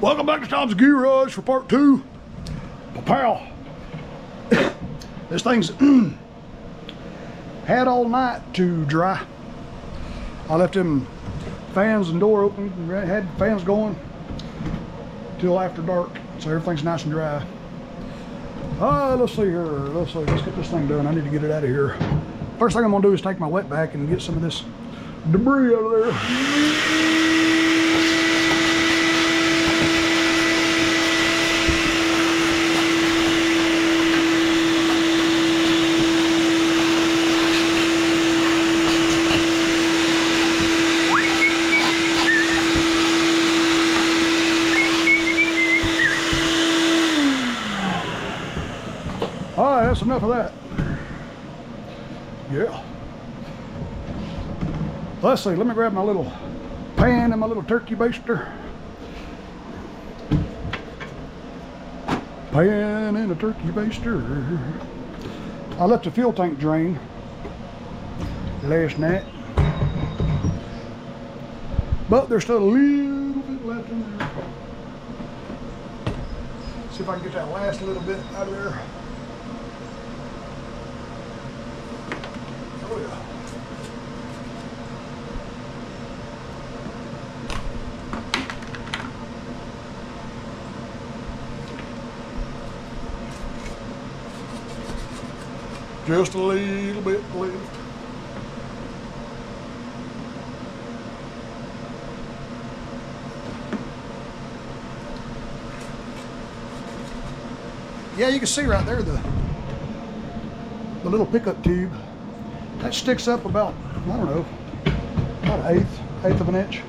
Welcome back to Tom's Gear Rush for part 2. Pow. This thing's had all night to dry. I left them fans and door open, had fans going till after dark, so everything's nice and dry. Let's see here. Let's get this thing done. I need to get it out of here. First thing I'm gonna do is take my wet vac and get some of this debris out of there. Alright, that's enough of that. Yeah. Let's see, let me grab my little pan and my little turkey baster. Pan and a turkey baster. I left the fuel tank drain last night, but there's still a little bit left in there. See if I can get that last little bit out of there. Oh yeah. Just a little bit left. Yeah, you can see right there the little pickup tube. That sticks up about, I don't know, about an eighth of an inch.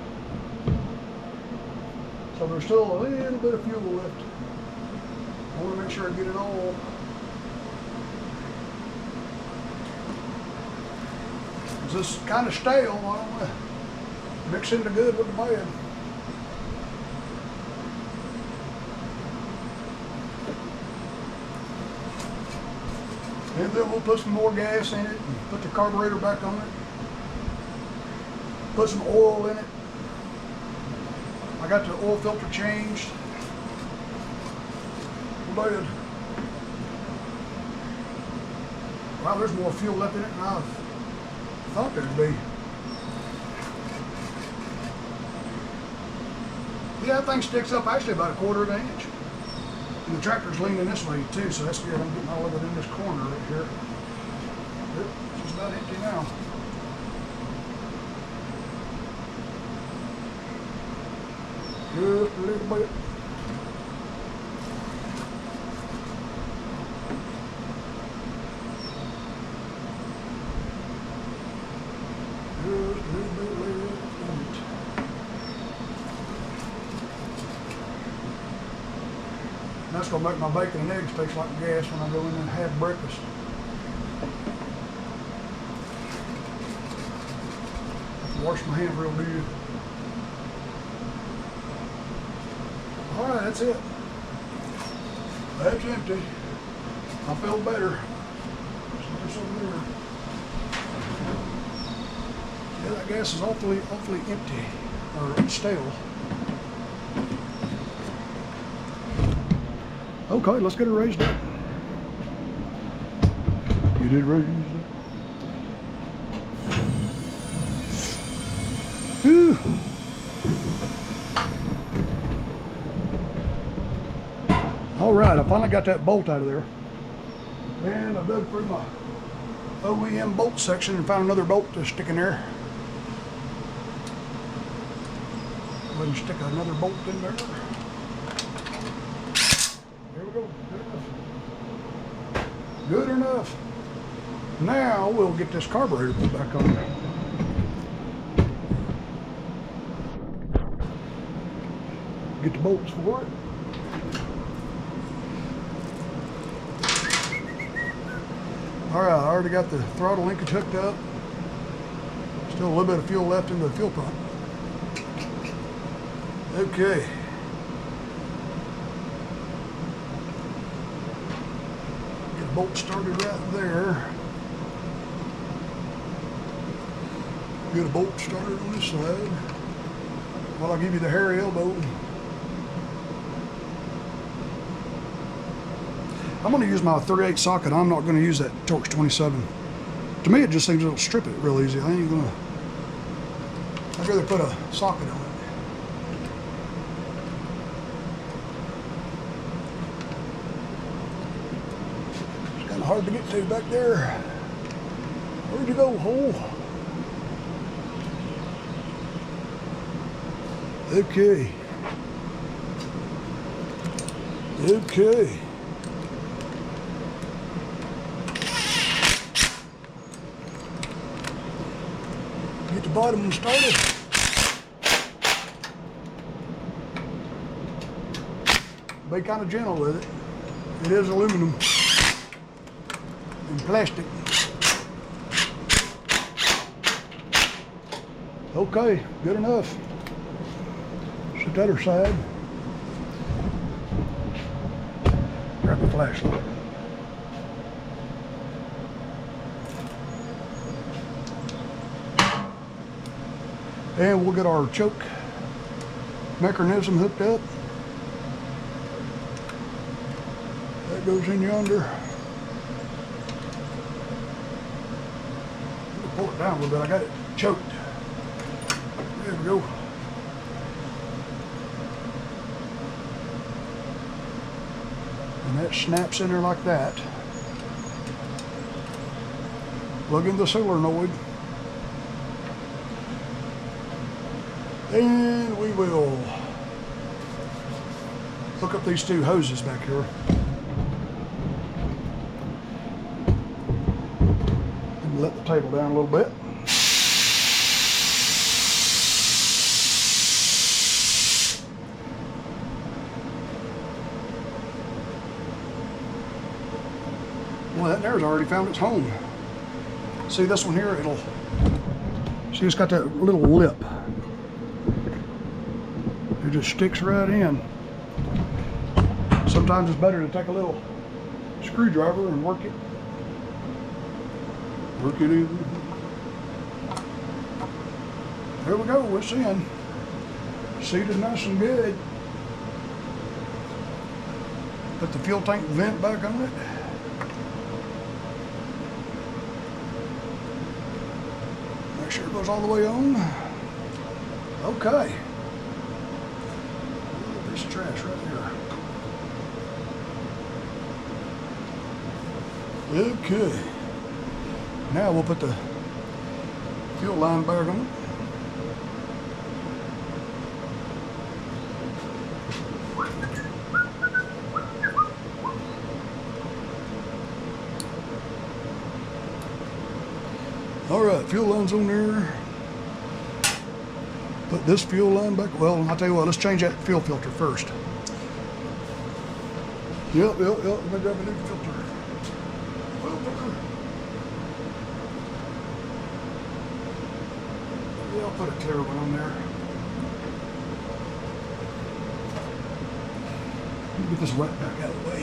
So there's still a little bit of fuel left. I want to make sure I get it all. This is kind of stale. I don't want to mix in the good with the bad. And then we'll put some more gas in it and put the carburetor back on it. Put some oil in it. I got the oil filter changed. Bad. Wow, there's more fuel left in it than I thought there'd be. Yeah, that thing sticks up actually about 1/4 of an inch. And the tractor's leaning this way too, so that's good. I'm getting all of it in this corner right here. Yep, it's just about empty now. Just a little bit. That's gonna make my bacon and eggs taste like gas when I go in and have breakfast. Wash my hands real good. Alright, that's it. That's empty. I feel better. There's over there. Yeah, that gas is awfully empty, or stale. Okay, let's get it raised up. Get it raised up. Whew. All right, I finally got that bolt out of there. And I dug through my OEM bolt section and found another bolt to stick in there. Go ahead and stick another bolt in there. There we go. Good enough. Now we'll get this carburetor put back on there. Get the bolts for it. Alright, I already got the throttle linkage hooked up. Still a little bit of fuel left in the fuel pump. Okay. Get the bolt started right there. Get a bolt started on this side. While I give you the hairy elbow. I'm going to use my 38 socket. I'm not going to use that Torx 27. To me, it just seems it'll strip it real easy. I ain't gonna. I'd rather put a socket on it. It's kind of hard to get to back there. Where'd you go, hole? Okay. Okay. Get the bottom started. Be kind of gentle with it. It is aluminum and plastic. Okay, good enough. Set the other side. Grab the flashlight. And we'll get our choke mechanism hooked up. That goes in yonder. Pull it down a little bit. I got it choked. There we go. And that snaps in there like that. Plug in the solenoid. And we will hook up these two hoses back here. And let the table down a little bit. Well, that there's already found its home. See this one here? See, it's got that little lip. It just sticks right in. Sometimes it's better to take a little screwdriver and work it. Work it in. There we go, it's in. Seated nice and good. Put the fuel tank vent back on it. Make sure it goes all the way on. Okay. Piece of trash right here. Okay. Now we'll put the fuel line back on it. All right, fuel line's on there. Put this fuel line back. Well, I'll tell you what, let's change that fuel filter first. Yep. Let me grab a new filter. Yeah, I'll put a clear one on there. Let me get this wet back out of the way.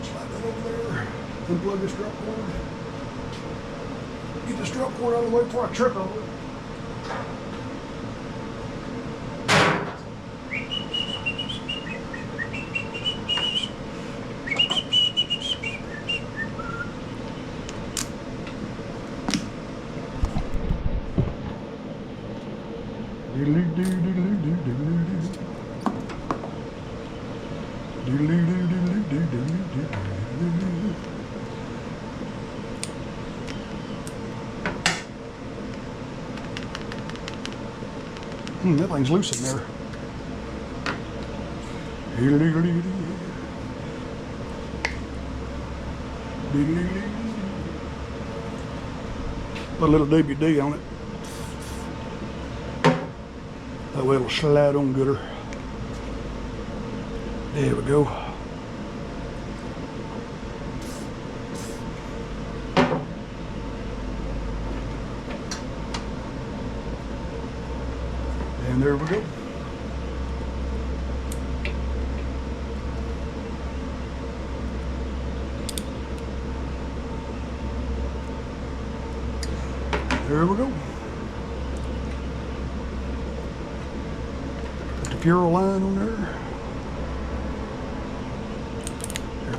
Slide that over there. Unplug this drop cord. Get this drop cord out of the way before I trip over it. That thing's loose in there. Put a little WD on it. That way it'll slide on gooder. There we go. And there we go. There we go. Put the fuel line on there.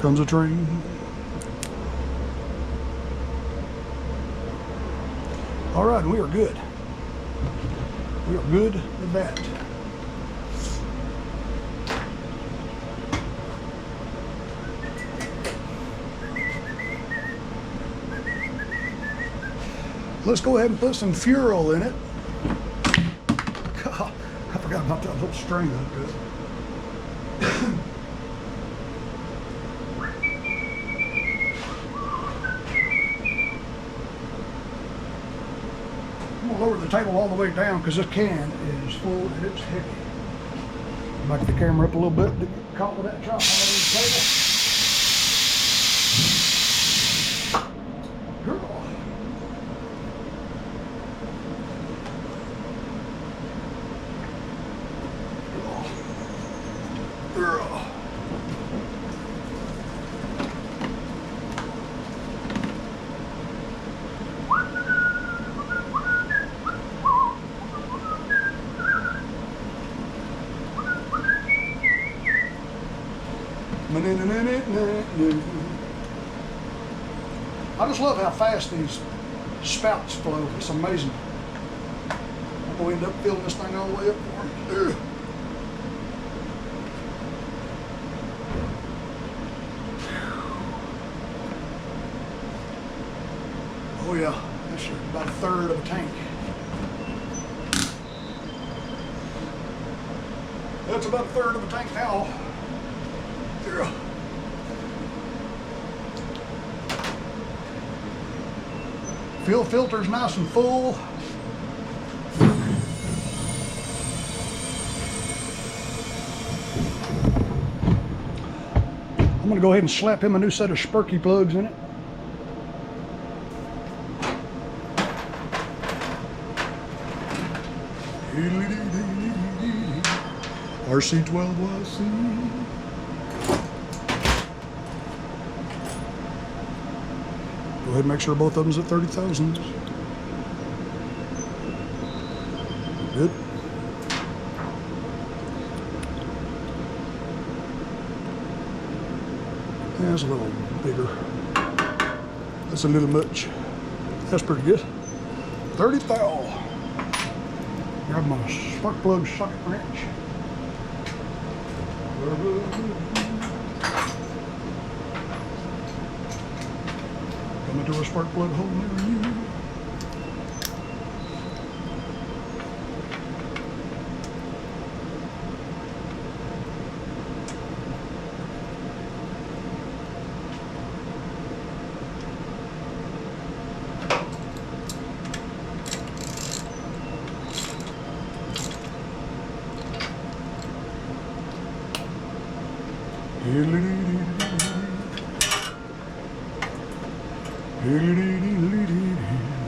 comes a train. All right, we are good. We are good with that. Let's go ahead and put some fuel in it. God, I forgot about that little string hook to it. I'm gonna lower the table all the way down because this can is full and it's heavy. Back the camera up a little bit to get caught with that chop on the table. I just love how fast these spouts flow. It's amazing. I'm going to end up filling this thing all the way up for me. Oh yeah, that's about a third of a tank. That's about a third of a tank now. Fuel filter's nice and full. I'm gonna go ahead and slap him a new set of Sparky plugs in it. RC12YC. Go ahead and make sure both of them's at 30,000. Good. That's a little bigger. That's a little much. That's pretty good. 30,000. Grab my spark plug socket wrench. Coming to a spark plug hole near you.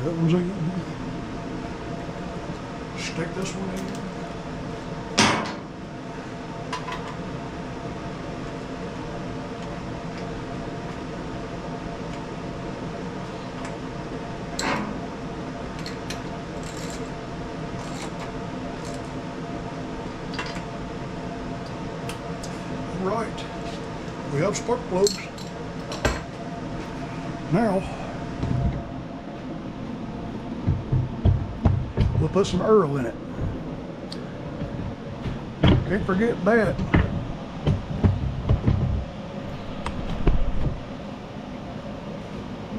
That one's in. Stick this one in. All right, we have spark plugs. Now, we'll put some Earl in it. Can't forget that.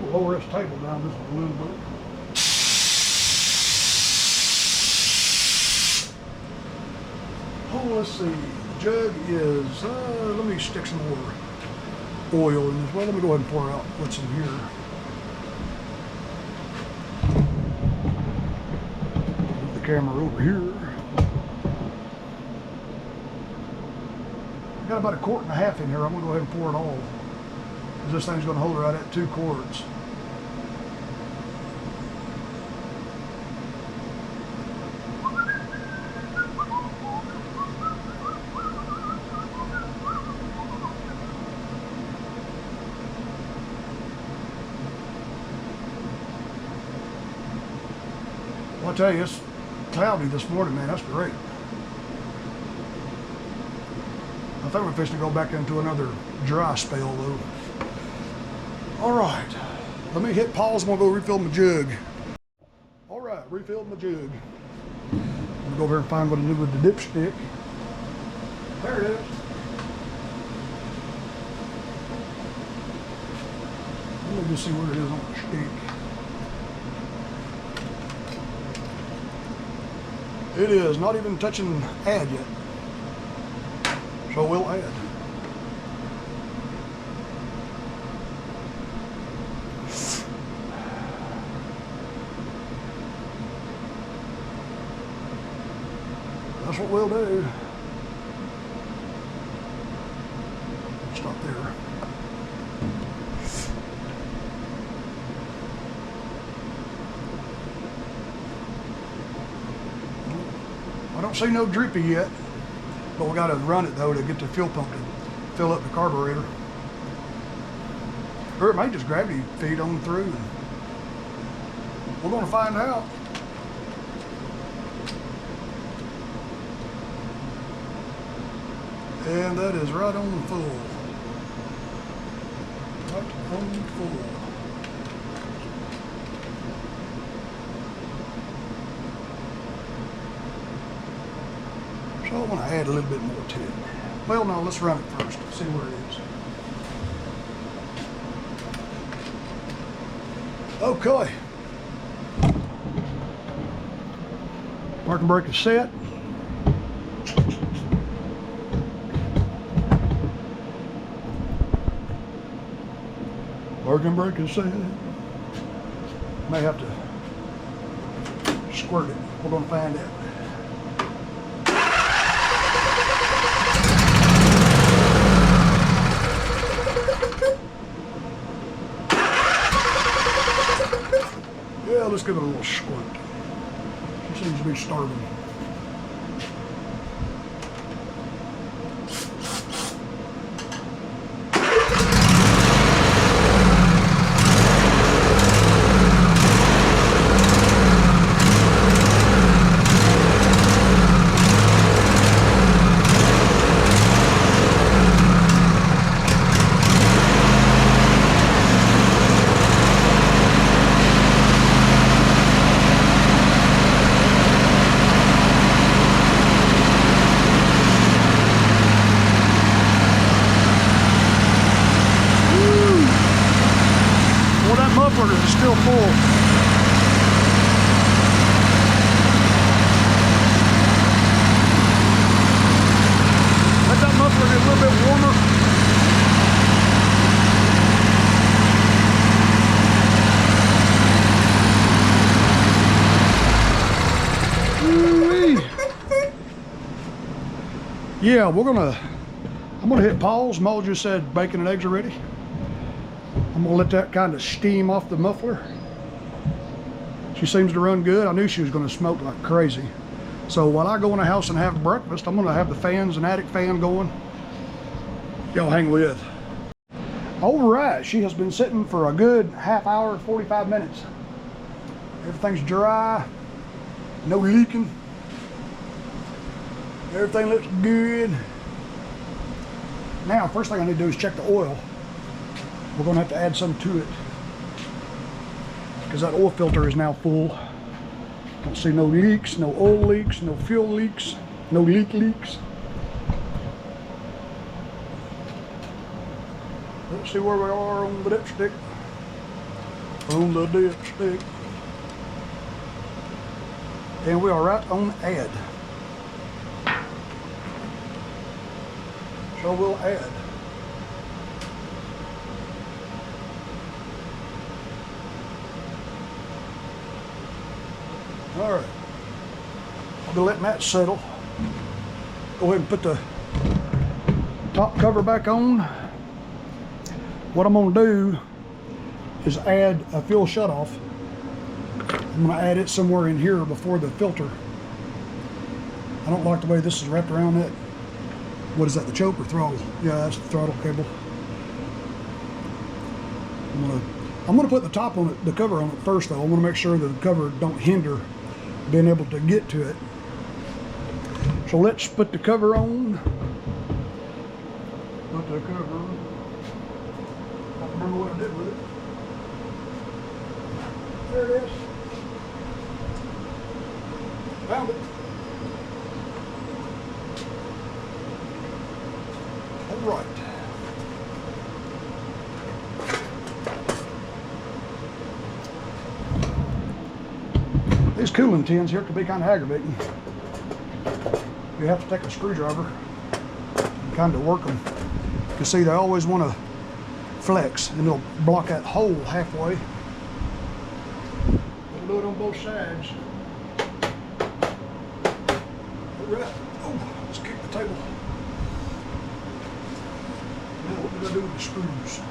We'll lower this table down just a little bit. Oh, let's see. The jug is, let me stick some more oil in this. Well, let me go ahead and pour out what's in here. Move the camera over here. I got about 1.5 quarts in here. I'm going to go ahead and pour it all, because this thing's going to hold right at 2 quarts. Well, I'll tell you, it's cloudy this morning, man. That's great. I think we're fixing to go back into another dry spell though. All right, let me hit pause. I'm gonna go refill my jug. All right, refilled my jug. I'm gonna go over and find what I do with the dipstick. There it is. Let me just see where it is on the stick. It is not even touching add yet. So we'll add. That's what we'll do. Stop there. I don't see no drippy yet, but we got to run it though to get the fuel pump to fill up the carburetor. Or it may just gravity feed on through. And we're going to find out. And that is right on full. Right on full. So I want to add a little bit more to it. Well, no, let's run it first, see where it is. Okay. Parking brake is set. Parking brake is set. May have to squirt it. We're going to find out. Yeah, let's give it a little squirt. She seems to be starving. Is still full. Let that muffler get a little bit warmer. Yeah, I'm gonna hit pause. Mo just said bacon and eggs are ready. I'm gonna let that kind of steam off the muffler. She seems to run good. I knew she was gonna smoke like crazy. So while I go in the house and have breakfast, I'm gonna have the fans and attic fan going. Y'all hang with. All right, she has been sitting for a good half hour, 45 minutes. Everything's dry, no leaking. Everything looks good. Now, first thing I need to do is check the oil. We're going to have to add some to it because that oil filter is now full. Don't see no leaks, no oil leaks, no fuel leaks, no leaks. Let's see where we are on the dipstick. On the dipstick. And we are right on add. So we'll add. All right, I'll be letting that settle. Go ahead and put the top cover back on. What I'm gonna do is add a fuel shutoff. I'm gonna add it somewhere in here before the filter. I don't like the way this is wrapped around it. What is that, the choke or throttle? Yeah, that's the throttle cable. I'm gonna put the top on it, the cover on it first though. I wanna make sure that the cover don't hinder being able to get to it. So let's put the cover on. Put the cover on. I don't remember what I did with it. There it is. Found it. All right. These cooling tins here could be kind of aggravating. You have to take a screwdriver and kind of work them. You can see they always want to flex, and they'll block that hole halfway. We'll do it on both sides. All right. Oh, let's kick the table. Now what did I do with the screws?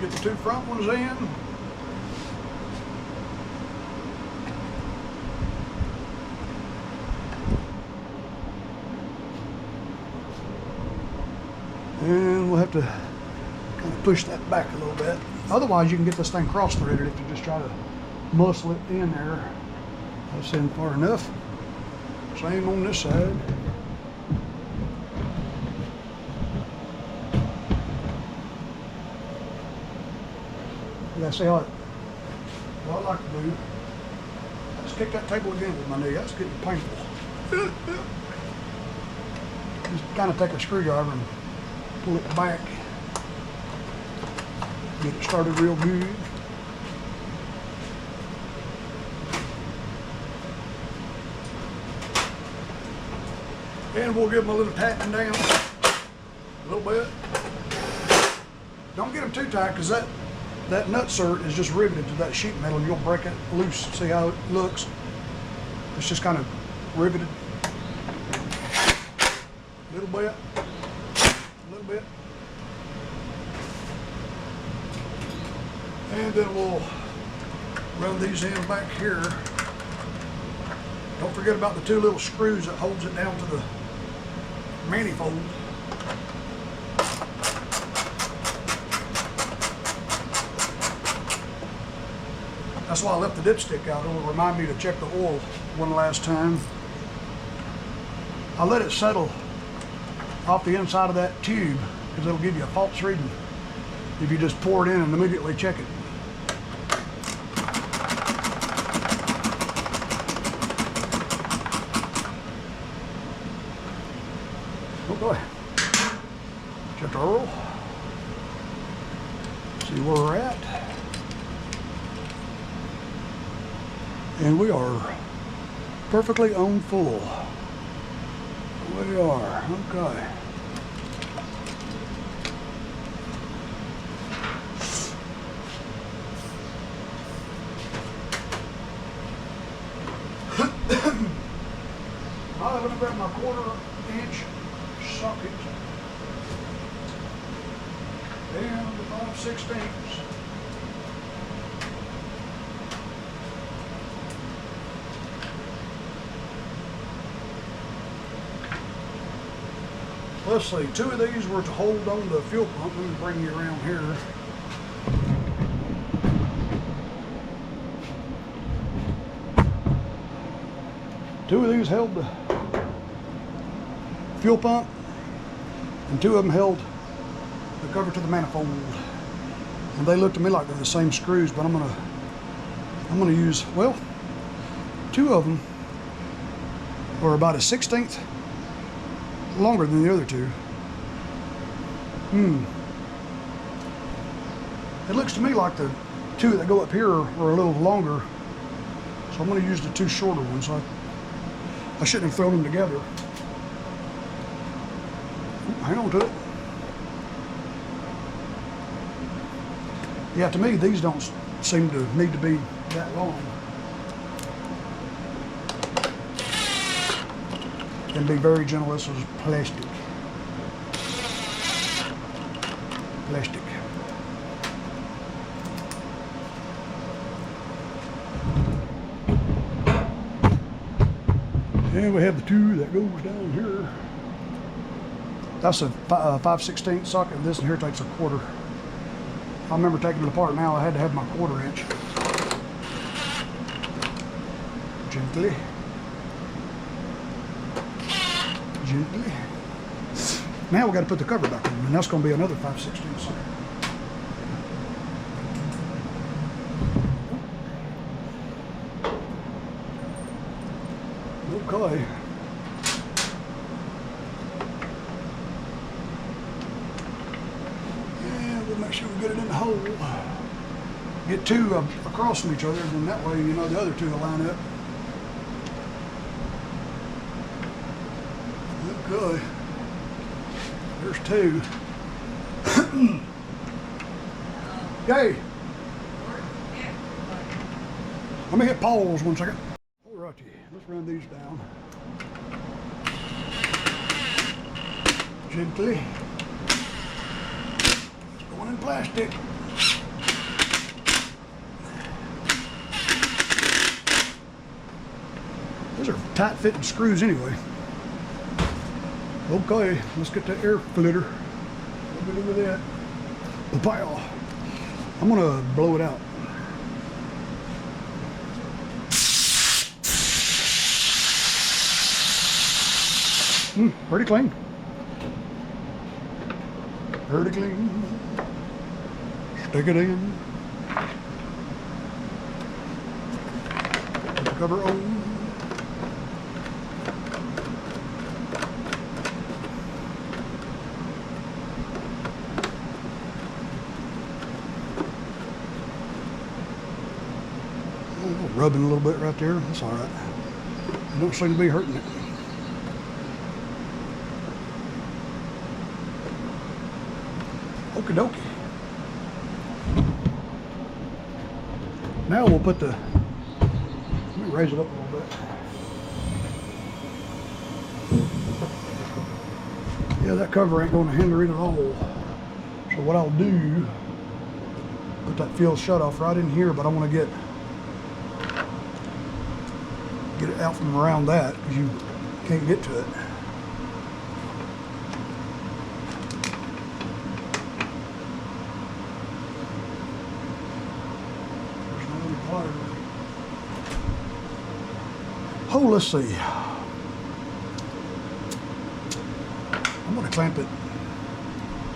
Get the two front ones in. And we'll have to kind of push that back a little bit. Otherwise, you can get this thing cross-threaded if you just try to muscle it in there. That's in far enough. Same on this side. Yeah, see how what I like to do. Let's kick that table again with my knee. That's getting painful. Just kind of take a screwdriver and pull it back. Get it started real good. And we'll give them a little tightening down. A little bit. Don't get them too tight, because that nutsert is just riveted to that sheet metal and you'll break it loose. See how it looks? It's just kind of riveted. A little bit. A little bit. And then we'll run these in back here. Don't forget about the two little screws that holds it down to the manifold. That's why I left the dipstick out. It'll remind me to check the oil one last time. I let it settle off the inside of that tube because it'll give you a false reading if you just pour it in and immediately check it. Oh boy. Check the oil. See where we're at. And we are perfectly on full. We are, okay. I'm going to grab my 1/4-inch socket and the 5/16. Let's see, 2 of these were to hold on the fuel pump. Let me bring you around here. Two of these held the fuel pump, and 2 of them held the cover to the manifold. And they look to me like they're the same screws, but I'm gonna use, well, 2 of them are about a 1/16 longer than the other 2. It looks to me like the 2 that go up here are a little longer, so I'm going to use the 2 shorter ones. I shouldn't have thrown them together. Hang on to it. Yeah, to me these don't seem to need to be that long. And be very gentle. This is plastic. Plastic. And we have the 2 that goes down here. That's a 5/16 socket. This one here takes a 1/4. I remember taking it apart now. I had to have my 1/4 inch. Gently. Gently. Now we got to put the cover back on, and that's going to be another 5/16. Okay. And we'll make sure we get it in the hole. Get two across from each other, and then that way, you know, the other two will line up. Okay. There's two. Yay! Let me hit pause 1 second. Alrighty, let's run these down. Gently. It's going in plastic. Those are tight fitting screws anyway. Okay, let's get that air flitter. What do we do with that? Pow. I'm gonna blow it out. Pretty clean. Pretty clean. Stick it in. Put the cover on. Rubbing a little bit right there. That's all right. It don't seem to be hurting it. Okie dokie. Now we'll put the, let me raise it up a little bit. Yeah, that cover ain't going to hinder it at all. So what I'll do, put that fuel shut off right in here, but I want to get it out from around that because you can't get to it. Oh, let's see. I'm going to clamp it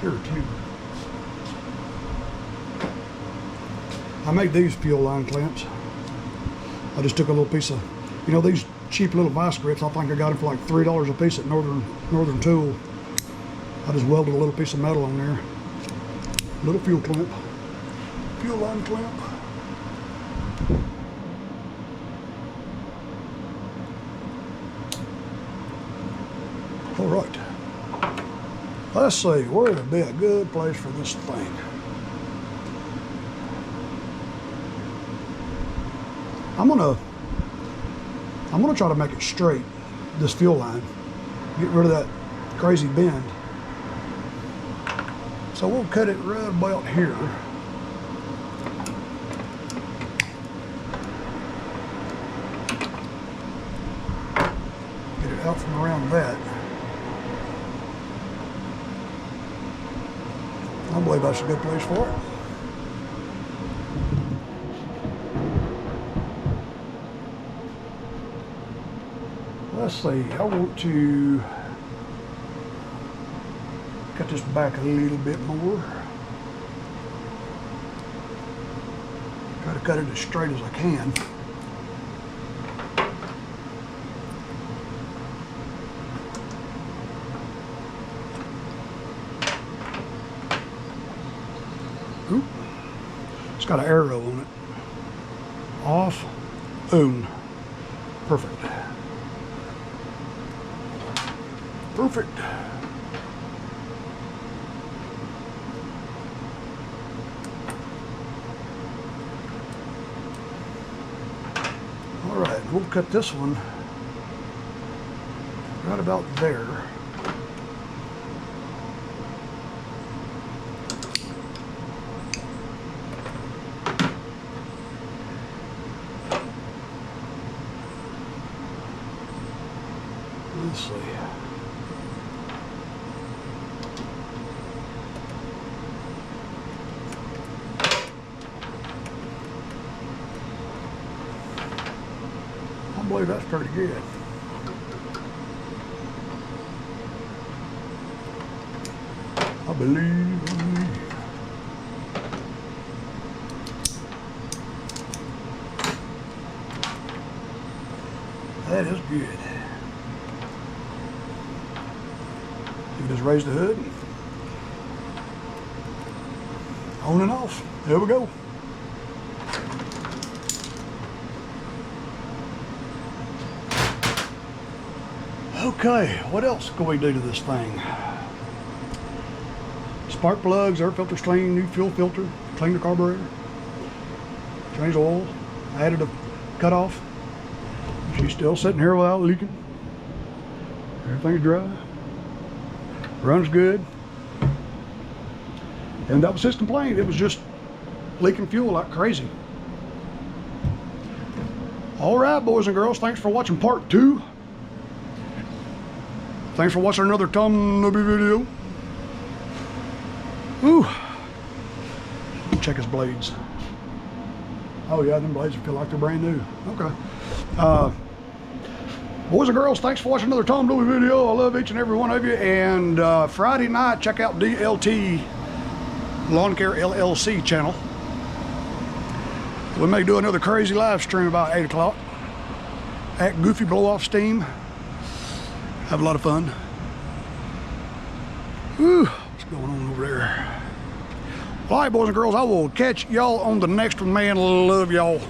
here too. I made these fuel line clamps. I just took a little piece of, you know, these cheap little vice grips. I think I got them for like $3 a piece at Northern Tool. I just welded a little piece of metal on there. Little fuel clamp. Fuel line clamp. All right. Let's see, where would be a good place for this thing? I'm gonna try to make it straight, this fuel line. Get rid of that crazy bend. So we'll cut it right about here. Get it out from around that. I believe that's a good place for it. Let's see, I want to cut this back a little bit more. Try to cut it as straight as I can. Oop. It's got an arrow on it. Off, on. Perfect. Perfect. All right, we'll cut this one right about there. Let's see. I believe that's pretty good. Believe in me. That is good. You just raise the hood. On and off. There we go. Okay, what else can we do to this thing? Spark plugs, air filters clean, new fuel filter, clean the carburetor, change the oil, added a cutoff. She's still sitting here without leaking. Everything's dry. Runs good. And that was his complaint. It was just leaking fuel like crazy. All right, boys and girls, thanks for watching part 2. Thanks for watching another LAWNMOWER video. Ooh. Check his blades. Oh yeah, them blades feel like they're brand new. Okay. Boys and girls, thanks for watching another LAWNMOWER video. I love each and every one of you. And Friday night, check out DLT Lawn Care LLC channel. We may do another crazy live stream about 8 o'clock. Act goofy, blow off steam. Have a lot of fun. Whew, what's going on over there? All right, boys and girls, I will catch y'all on the next one, man. Love y'all.